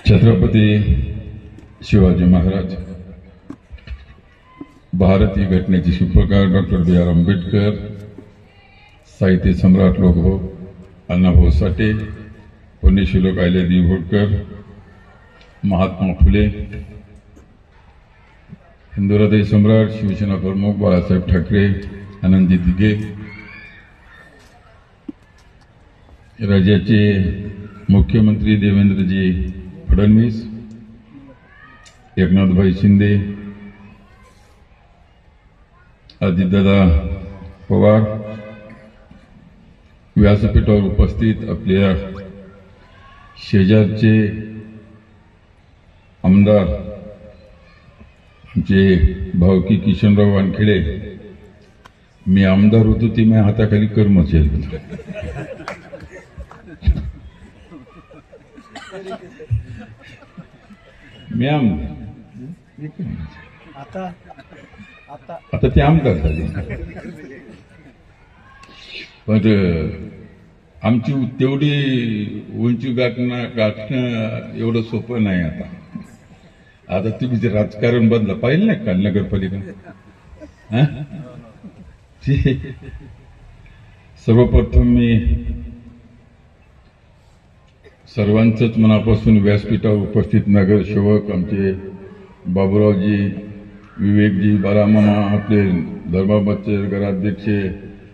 छत्रपती शिवाजी महाराज, भारतीय घटनेचे शिल्पकार डॉक्टर बी.आर. आंबेडकर, साहित्य सम्राट लोकभाऊ अण्णाभाऊ साठे, पुण्यश्लोक अहिल्यादेवी होळकर, महात्मा फुले, हिंदू हृदय सम्राट शिवसेना प्रमुख बाळासाहेब ठाकरे, आनंदजी दिघे, राज्याचे मुख्यमंत्री देवेंद्रजी फडणवीस, एकनाथभाई शिंदे, अजितदादा पवार, व्यासपीठावर उपस्थित आपल्या शेजारचे आमदार आमचे भाऊकी किशनराव वानखेडे, मी आमदार होतो ते माझ्या हाताखाली कर्मचारी होतो. मी आता ते आमदार झाले, पण आमची तेवढी उंची गाठणं एवढं सोपं नाही. आता तुम्ही जे राजकारण बदला पाहिलं नाही काल नगरपालिका. सर्वप्रथम मी सर्वांचंच मनापासून व्यासपीठावर उपस्थित नगरसेवक आमचे बाबूरावजी, विवेकजी, बारामामा, आपले धर्माबादचे नगराध्यक्ष,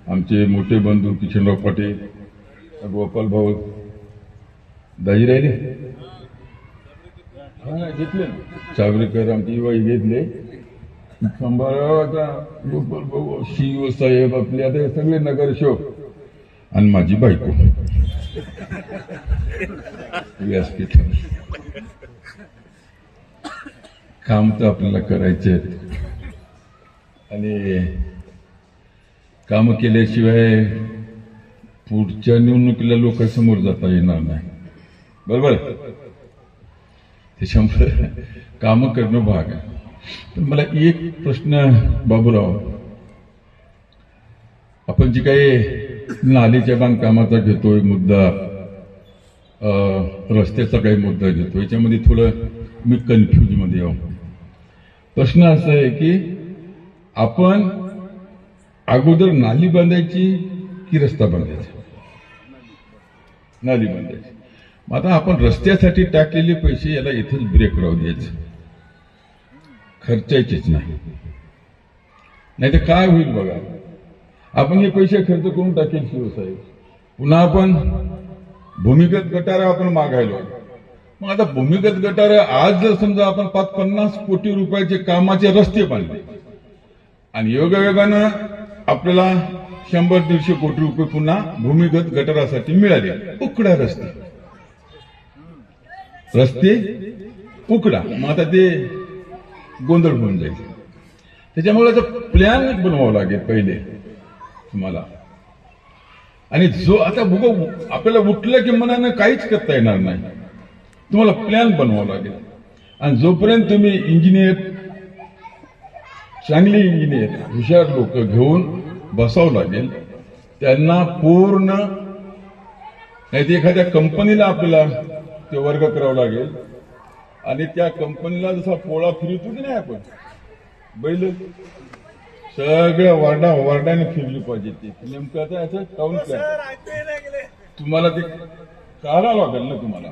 आमचे मोठे बंधू किशनराव पाटील, गोपाल भाऊ दाजी राहिले, घेतले चावरेकर, आमची युवा घेतले, गोपाल भाऊ, CEO साहेब, आपले आता सगळे नगरसेवक आणि माझी बायको व्यासपीठावर. काम तर आपल्याला करायचे आणि काम केल्याशिवाय पुढच्या निवडणुकीला लोकांसमोर जाता येणार नाही, बरोबर. त्याच्यामुळे काम करणं भाग आहे. पण मला एक प्रश्न बाबूराव, आपण जी काही नालीच्या बांधकामाचा घेतोय मुद्दा, रस्त्याचा काही मुद्दा घेतो, याच्यामध्ये थोडं मी कन्फ्युज मध्ये आहो. प्रश्न असा आहे की आपण अगोदर नाली बांधायची की रस्ता बांधायचा? नाली बांधायची. मग आता आपण रस्त्यासाठी टाकलेले पैसे याला इथंच ब्रेक राहू द्यायचे, खर्चायचेच नाही. नाही तर काय होईल बघा, आपण हे पैसे खर्च करून टाकेल शिवसाहेब, पुन्हा आपण भूमिगत गटार आपण मागायलो. मग आता भूमिगत गटार आज जर समजा आपण 50 कोटी रुपयाचे कामाचे रस्ते बांधले आणि योगायोगानं आपल्याला 100-150 कोटी रुपये पुन्हा भूमिगत गटारासाठी मिळाले, उकडा रस्ते उकडा, मग आता ते गोंधळ होऊन जाईल. त्याच्यामुळे आता प्लॅन बनवावं लागेल पहिले तुम्हाला. आणि जो आता बघू आपल्याला उठलं की मनानं काहीच करता येणार नाही, तुम्हाला प्लॅन बनवावं लागेल. आणि जोपर्यंत तुम्ही इंजिनियर, चांगले इंजिनियर, हुशार लोक घेऊन बसावं लागेल, त्यांना पूर्ण, नाही तर एखाद्या कंपनीला आपल्याला ते वर्ग करावं लागेल आणि त्या कंपनीला जसा पोळा फिरवतो की नाही आपण बैल, सगळ्या वार्डाने फिरली पाहिजे. ते नेमकं आता याचं काउंट तुम्हाला ते करावं लागेल ना, तुम्हाला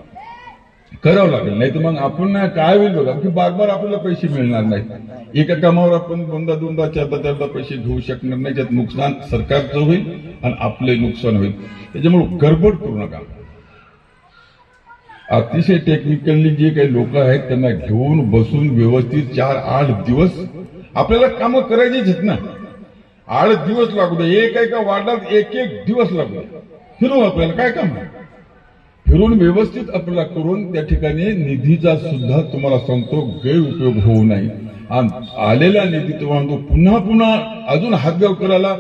करावं लागेल. नाही तर मग आपण काय होईल बघा की बार आपल्याला पैसे मिळणार नाहीत. एका कामावर आपण दोनदा चारदा पैसे घेऊ शकणार नाही, त्यात नुकसान सरकारचं होईल आणि आपले नुकसान होईल. त्याच्यामुळे गडबड करू नका. अतिशय टेक्निकली जे काही लोक आहेत त्यांना घेऊन बसून व्यवस्थित 4-8 दिवस आपल्याला कामं करायचीच आहेत ना. 8 दिवस लागू दे, एका वार्डात 1 दिवस लागू दे, फिरून आपल्याला काय काम आहे, फिरून व्यवस्थित आपल्याला करून त्या ठिकाणी निधीचा सुद्धा तुम्हाला सांगतो गैरउपयोग होऊ नये. आणि आलेला निधी तुम्हाला पुन्हा अजून हातगाव करायला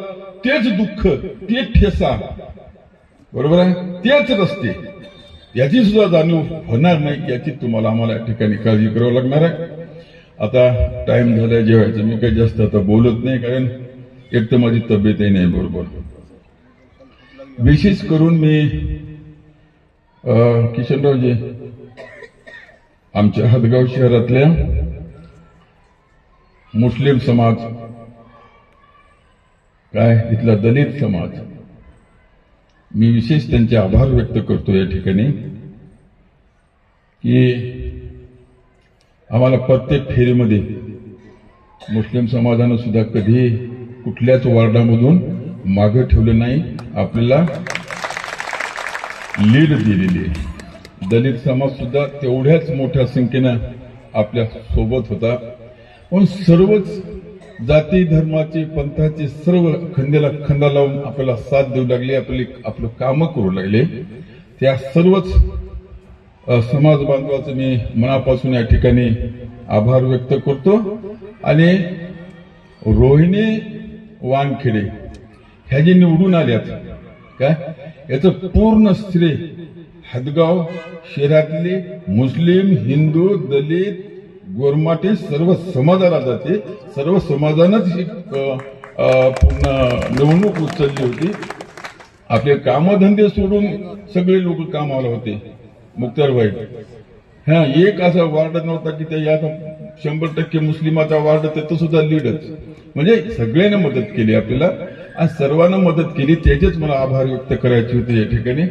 तेच दुःख, तेच ठेसा, बरोबर आहे, तेच रस्ते, याची सुद्धा जाणीव होणार नाही, याची तुम्हाला आम्हाला या ठिकाणी काळजी करावी लागणार आहे. आता टाइम झालाय जेवायचं, मी काही जास्त आता बोलत नाही, कारण एक तर माझी तब्येतही नाही बरोबर. विशेष करून मी किशनरावजी आमच्या हदगाव शहरातल्या मुस्लिम समाज, काय इथला दलित समाज, मी विशेष त्यांचे आभार व्यक्त करतो या ठिकाणी की आम्हाला प्रत्येक फेरीमध्ये मुस्लिम समाजानं सुद्धा कधी कुठल्याच वार्डामधून मागे ठेवलं नाही, आपल्याला लीड दिलेली आहे. दलित समाज सुद्धा तेवढ्याच मोठ्या संख्येनं आपल्या सोबत होता. पण सर्वच जाती धर्माचे पंथाचे सर्व खंद्याला खंदा लावून आपल्याला साथ देऊ लागले, आपलं कामं करू लागले. त्या सर्वच समाज बांधवाचं मी मनापासून या ठिकाणी आभार व्यक्त करतो. आणि रोहिणी वानखेडे ह्या जे निवडून आल्यात काय, याचं पूर्ण श्रेय हदगाव शहरातले मुस्लिम, हिंदू, दलित, गोरमाटे सर्व समाजाला जाते. सर्व समाजानंच ही पूर्ण निवडणूक उचलली होती. आपले कामधंदे सोडून सगळे लोक कामाला होते. मुक्तारबाई हा एक असा वार्ड नव्हता की त्या 100% मुस्लिमाचा वार्ड, त्याचं सुद्धा लीडच. म्हणजे सगळ्यांना मदत केली आपल्याला आणि सर्वांना मदत केली. त्याचेच मला आभार व्यक्त करायचे होते या ठिकाणी.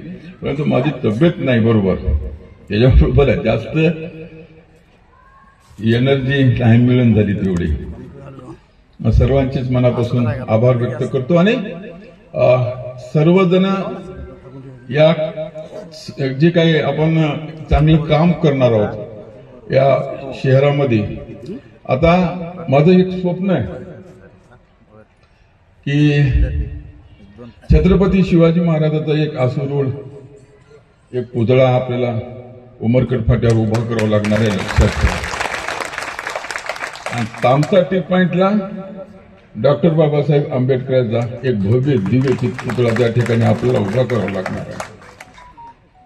परंतु माझी तब्येत नाही बरोबर, त्याच्यामुळे मला जास्त एनर्जी नाही मिळून झाली तेवढी. सर्वांचेच मनापासून आभार व्यक्त करतो. आणि सर्वजण या जे काही आपण चांगलं काम करणार आहोत या शहरामध्ये. आता माझं एक स्वप्न आहे की छत्रपती शिवाजी महाराजाचा एक आसूरोड, एक पुतळा आपल्याला उमरकट फाट्यावर उभा करावा लागणार आहे, लक्षात ठेवा. आणि तामसा टी पॉइंटला डॉक्टर बाबासाहेब आंबेडकरांचा एक भव्य दिव्य पुतळा त्या ठिकाणी आपल्याला उभा करावा लागणार आहे.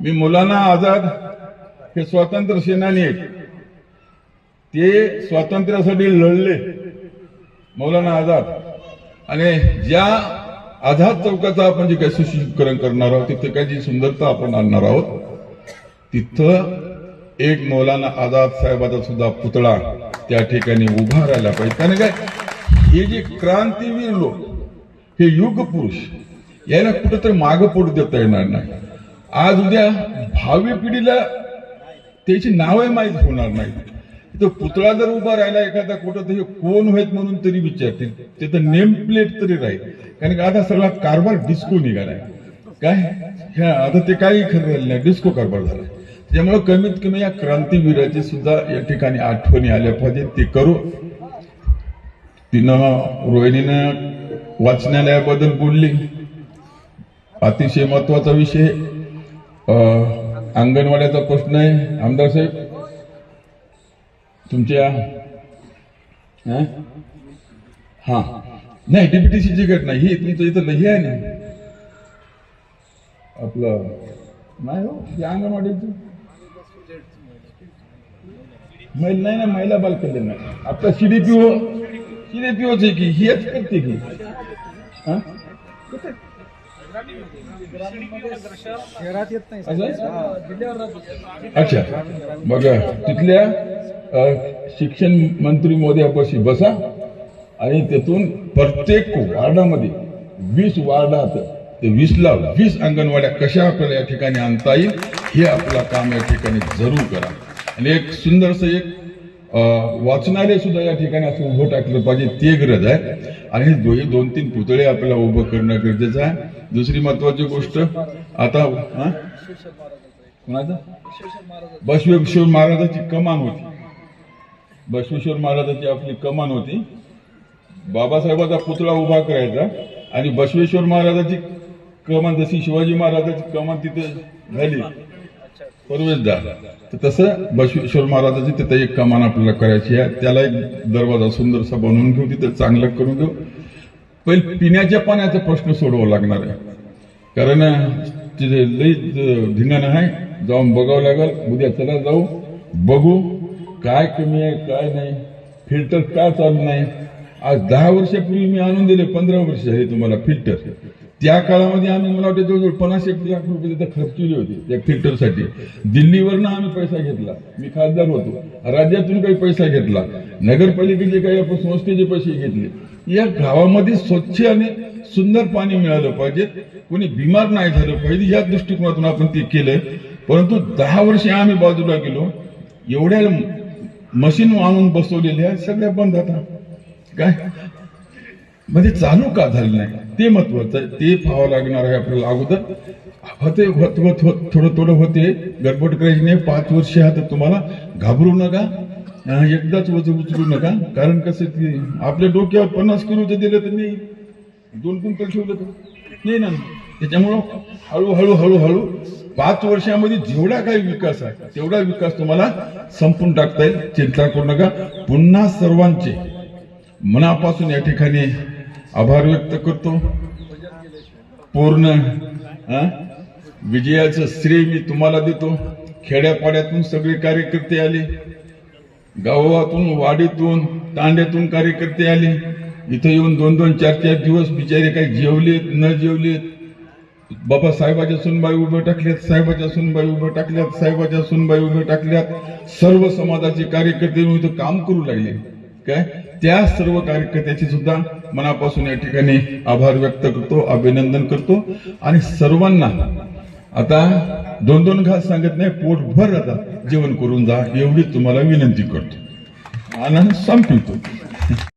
मी मौलाना आझाद हे स्वातंत्र्य सेनानी आहेत, ते स्वातंत्र्यासाठी लढले मौलाना आझाद. आणि ज्या आझाद चौकाचं आपण जे काही सुशोभीकरण करणार आहोत, तिथे काही जी सुंदरता आपण आणणार आहोत, तिथं एक मौलाना आझाद साहेबाचा सुद्धा पुतळा त्या ठिकाणी उभा राहिला पाहिजे. कारण काय, हे जे क्रांतीवीर लोक, हे युग पुरुष, याला कुठेतरी मागं पडू देता येणार नाही. आज उद्या भावी पिढीला त्याची नावे माहीत होणार नाही. तो पुतळा जर उभा राहिला एखादा कुठं, तर हे कोण होत म्हणून तरी विचारतील, तिथं नेम प्लेट तरी राहील. कारण का आता सगळा कारभार डिस्को निघालाय. काय आता ते काही खरं राहिलं नाही, डिस्को कारभार झाला. त्यामुळे कमीत कमी या क्रांतीवीराची सुद्धा या ठिकाणी आठवणी आल्या पाहिजे, ते करू. रोहिणीनं वाचनालयाबद्दल बोलली, अतिशय महत्वाचा विषय. अंगणवाड्याचा प्रश्न आहे. आमदार साहेब तुमच्या हा नाही डीपीटीसीची घटना ही तुमचं इथं हे आहे ना आपलं, नाही हो हे अंगणवाडीचं महिला नाही ना, महिला बाल कल्याण नाही आपला सीडीपीओच आहे की हेच करते की. हा अच्छा, मग तिथल्या शिक्षण मंत्री मोदयापाशी बसा आणि त्यातून प्रत्येक वार्डामध्ये 20 वार्डात ते 20ला 20 अंगणवाड्या कशा आपल्याला या ठिकाणी आणता येईल, हे आपलं काम या ठिकाणी जरूर करा. आणि एक सुंदरसं एक वाचनालय सुद्धा या ठिकाणी असं उभं टाकलं पाहिजे, ते गरज आहे. आणि 2-3 पुतळे आपल्याला उभं करणं गरजेचं आहे. दुसरी महत्वाची गोष्ट, आता बसवेश्वर महाराजाची कमान होती, बसवेश्वर महाराजाची आपली कमान होती. बाबासाहेबाचा पुतळा उभा करायचा आणि बसवेश्वर महाराजाची कमान, जशी शिवाजी महाराजाची कमान तिथे झाली प्रवेशद्वार, तर तसं बसवेश्वर महाराजाची तिथे एक कमान आपल्याला करायची आहे. त्याला एक दरवाजा सुंदरसा बनवून घेऊ, तिथे चांगलं करून घेऊ. पहिले पिण्याच्या पाण्याचा प्रश्न सोडवावा लागणार आहे, कारण तिथे लई धिंगाणा आहे. जाऊन बघावं लागेल. उद्या चला जाऊ बघू काय कमी आहे काय नाही, फिल्टर का चालू नाही. आज 10 वर्षापूर्वी मी आणून दिले, 15 वर्ष झाली तुम्हाला फिल्टर. त्या काळामध्ये आम्ही मला वाटतं जवळजवळ 50-1 लाख रुपये तिथे खर्चले होते त्या फिल्टरसाठी. दिल्लीवरनं आम्ही पैसा घेतला, मी खासदार होतो, राज्यातून काही पैसा घेतला, नगरपालिकेचे काही आपण संस्थेचे पैसे घेतले. या गावामध्ये स्वच्छ आणि सुंदर पाणी मिळालं पाहिजे, कोणी बिमार नाही झालं पाहिजे, या दृष्टिकोनातून आपण ते केलंय. परंतु 10 वर्षे आम्ही बाजूला गेलो, एवढ्या मशीन आणून बसवलेल्या सगळ्या बंद आता. काय म्हणजे चालू का झालं नाही ते महत्वाचं आहे, ते पाहावं लागणार आहे आपल्याला. अगोदर होते थोडं थोडं होते, गडबड करायची नाही. 5 वर्ष आता तुम्हाला घाबरू नका, एकदाच उचलू नका. कारण कसं ते आपल्या डोक्यावर 50 किलोचं दिलं तर मी 2 क्विंटल ठेवलं तर नाही ना. त्याच्यामुळं हळूहळू हळूहळू 5 वर्षामध्ये जेवढा काही विकास आहे तेवढा विकास तुम्हाला संपून टाकता येईल, चिंता करू नका. पुन्हा सर्वांचे मनापासून या ठिकाणी आभार व्यक्त करतो. पूर्ण विजयाचं श्रेय मी तुम्हाला देतो. खेड्यापाड्यातून सगळे कार्यकर्ते आले, गावातून, वाडीतून, तांड्यातून कार्यकर्ते आले. इथं येऊन 2-2, 4-4 दिवस बिचारे काही जेवलेत न जेवलेत. बाबा साहेबाच्या सुनबाई उभे टाकल्यात, साहेबाच्या सुनबाई उभे टाकल्यात, साहेबाच्या सुनबाई उभे टाकल्यात. सर्व समाजाचे कार्यकर्ते इथं काम करू लागले. काय त्या सर्व कार्यकर्त्याचे सुद्धा मनापासून या ठिकाणी आभार व्यक्त करतो, अभिनंदन करतो. आणि सर्वांना आता 2-2 घास सांगत नाही, पोटभर आता जेवण करून जा एवढी तुम्हाला विनंती करतो. आनंद संपवितो.